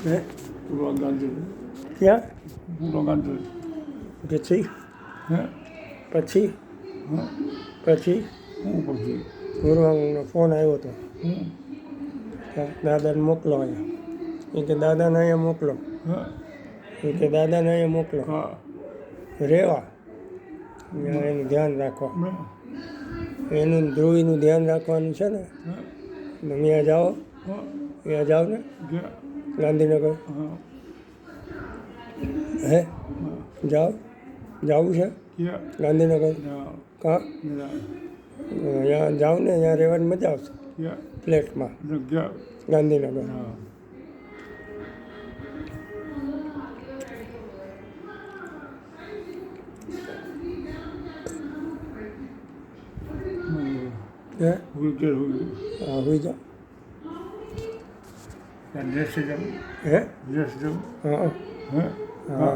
હે ક્યાં પછી પછી પછી ગુરુવાંગનો ફોન આવ્યો હતો દાદાને મોકલો અહીંયા એ કે દાદાને અહીંયા મોકલો એ કે દાદાને અહીંયા મોકલો રેવા એનું ધ્યાન રાખવા એનું ધ્રુવીનું ધ્યાન રાખવાનું છે ને ત્યાં જાઓ ત્યાં જાઓ ને ગાંધીનગર હે જાઓ જવું છે ગાંધીનગર કાં ત્યાં જાઓ ને ત્યાં રહેવાની મજા આવશે ફ્લેટમાં ગાંધીનગર હે હા હોઈ જાઓ હે હા હા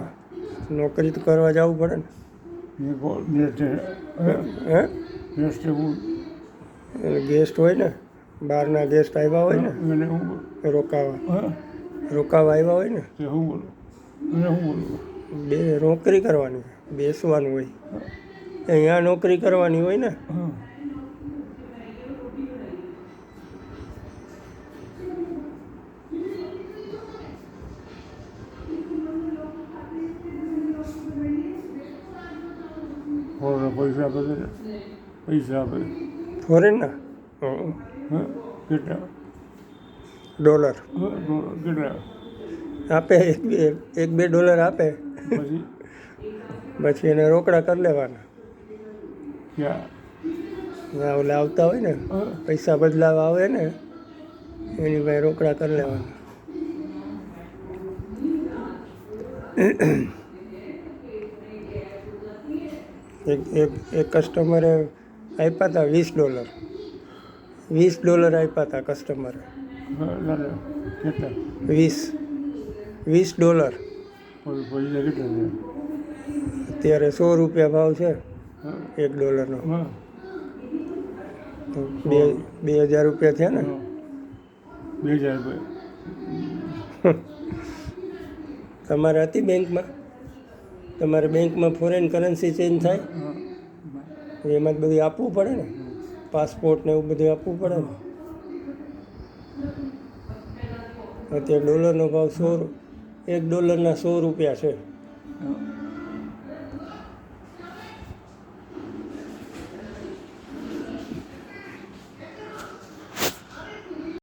નોકરી તો કરવા જવું પડે ને હે ગેસ્ટ હોય ને બહારના ગેસ્ટ આવ્યા હોય ને રોકાવા આવ્યા હોય ને બે નોકરી કરવાની બેસવાનું હોય અહીંયા નોકરી કરવાની હોય ને પૈસા આપે ફોરેનના કેટલા ડોલર કેટલા આપે એક બે ડોલર આપે પછી પછી એને રોકડા કરી લેવાના ક્યાં ત્યાં ઓલા આવતા હોય ને પૈસા બદલાવા આવે ને એની પાસે રોકડા કરી લેવાના એક કસ્ટમરે આપ્યા હતા $20 આપ્યા હતા કસ્ટમરે કેટલા $20 પૈસા કેટલા અત્યારે $100 ભાવ છે $1 તો 2000 રૂપિયા થયા ને 2000 રૂપિયા તમારે હતી બેંકમાં તમારે બેંકમાં ફોરેન કરન્સી ચેન્જ થાય એમાં જ બધું આપવું પડે ને પાસપોર્ટ ને એવું બધું આપવું પડે ને અત્યારે ડોલરનો ભાવ $1 ના $100 છે